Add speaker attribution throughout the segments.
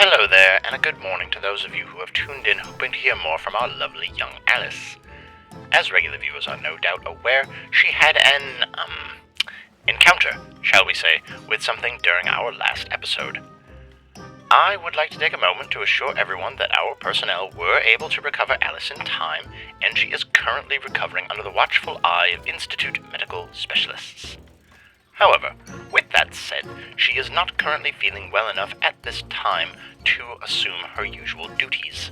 Speaker 1: Hello there, and a good morning to those of you who have tuned in hoping to hear more from our lovely young Alice. As regular viewers are no doubt aware, she had an, encounter, shall we say, with something during our last episode. I would like to take a moment to assure everyone that our personnel were able to recover Alice in time, and she is currently recovering under the watchful eye of Institute medical specialists. However, with that said, she is not currently feeling well enough at this time to assume her usual duties.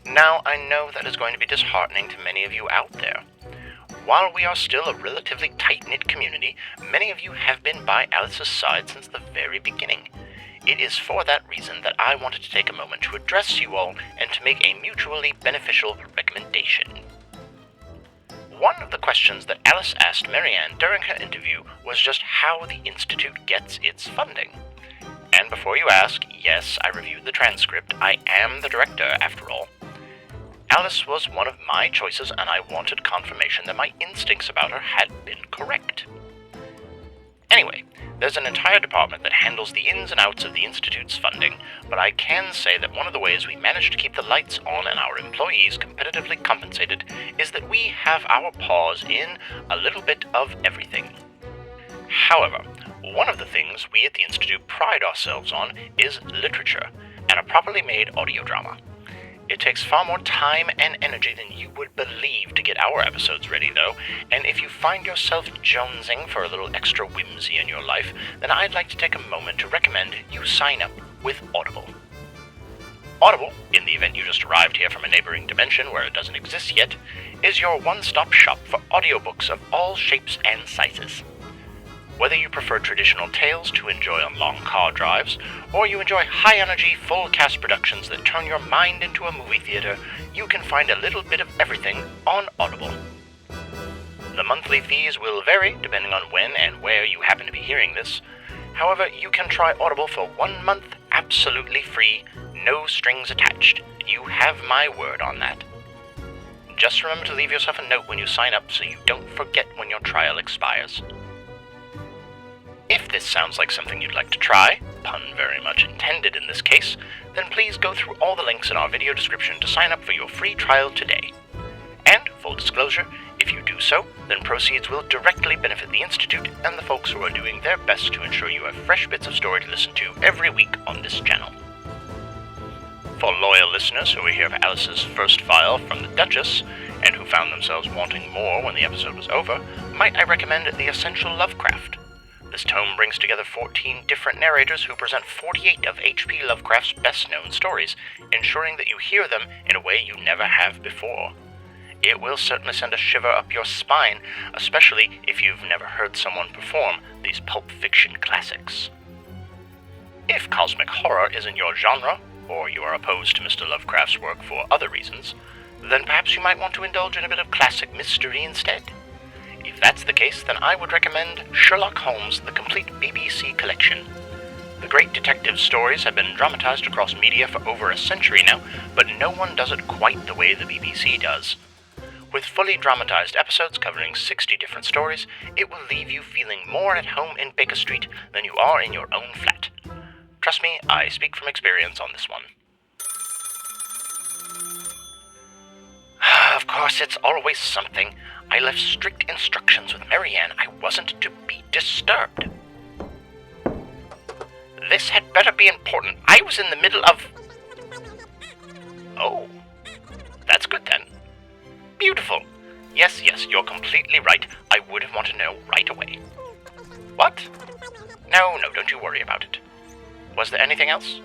Speaker 1: Now, I know that is going to be disheartening to many of you out there. While we are still a relatively tight-knit community, many of you have been by Alice's side since the very beginning. It is for that reason that I wanted to take a moment to address you all and to make a mutually beneficial recommendation. One of the questions that Alice asked Marianne during her interview was just how the Institute gets its funding. And before you ask, yes, I reviewed the transcript. I am the director, after all. Alice was one of my choices, and I wanted confirmation that my instincts about her had been correct. Anyway, there's an entire department that handles the ins and outs of the Institute's funding, but I can say that one of the ways we manage to keep the lights on and our employees competitively compensated is that we have our paws in a little bit of everything. However, one of the things we at the Institute pride ourselves on is literature, and a properly made audio drama. It takes far more time and energy than you would believe to get our episodes ready, though, and if you find yourself jonesing for a little extra whimsy in your life, then I'd like to take a moment to recommend you sign up with Audible. Audible, in the event you just arrived here from a neighboring dimension where it doesn't exist yet, is your one-stop shop for audiobooks of all shapes and sizes. Whether you prefer traditional tales to enjoy on long car drives, or you enjoy high-energy, full-cast productions that turn your mind into a movie theater, you can find a little bit of everything on Audible. The monthly fees will vary depending on when and where you happen to be hearing this. However, you can try Audible for 1 month absolutely free, no strings attached. You have my word on that. Just remember to leave yourself a note when you sign up so you don't forget when your trial expires. If this sounds like something you'd like to try, pun very much intended in this case, then please go through all the links in our video description to sign up for your free trial today. And, full disclosure, if you do so, then proceeds will directly benefit the Institute and the folks who are doing their best to ensure you have fresh bits of story to listen to every week on this channel. For loyal listeners who are here for Alice's first file from the Duchess, and who found themselves wanting more when the episode was over, might I recommend The Essential Lovecraft. This tome brings together 14 different narrators who present 48 of H.P. Lovecraft's best-known stories, ensuring that you hear them in a way you never have before. It will certainly send a shiver up your spine, especially if you've never heard someone perform these pulp fiction classics. If cosmic horror isn't your genre, or you are opposed to Mr. Lovecraft's work for other reasons, then perhaps you might want to indulge in a bit of classic mystery instead. If that's the case, then I would recommend Sherlock Holmes, the complete BBC collection. The great detective stories have been dramatized across media for over a century now, but no one does it quite the way the BBC does. With fully dramatized episodes covering 60 different stories, it will leave you feeling more at home in Baker Street than you are in your own flat. Trust me, I speak from experience on this one. Of course, it's always something. I left strict instructions with Marianne I wasn't to be disturbed. This had better be important. I was in the middle of... Oh, that's good then. Beautiful. Yes, you're completely right. I would have wanted to know right away. What? No, don't you worry about it. Was there anything else?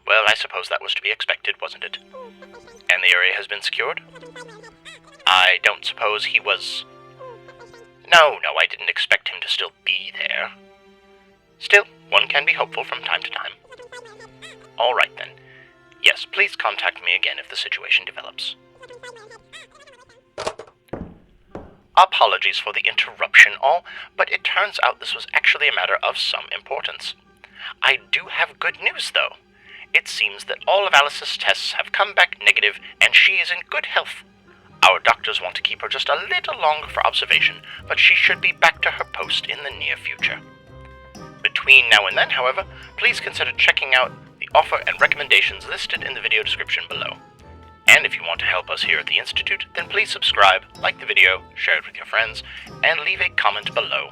Speaker 1: Well, I suppose that was to be expected, wasn't it? And the area has been secured? I don't suppose he was... No, I didn't expect him to still be there. Still, one can be hopeful from time to time. All right, then. Yes, please contact me again if the situation develops. Apologies for the interruption, all, but it turns out this was actually a matter of some importance. I do have good news, though. It seems that all of Alice's tests have come back negative, and she is in good health. Our doctors want to keep her just a little longer for observation, but she should be back to her post in the near future. Between now and then, however, please consider checking out the offer and recommendations listed in the video description below. And if you want to help us here at the Institute, then please subscribe, like the video, share it with your friends, and leave a comment below.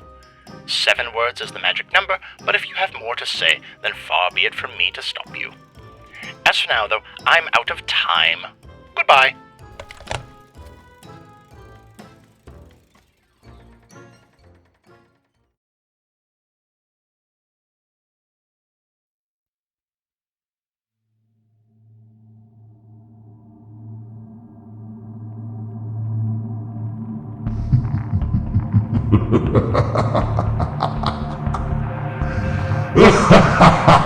Speaker 1: 7 words is the magic number, but if you have more to say, then far be it from me to stop you. As for now, though, I'm out of time. Goodbye.
Speaker 2: Ha ha ha!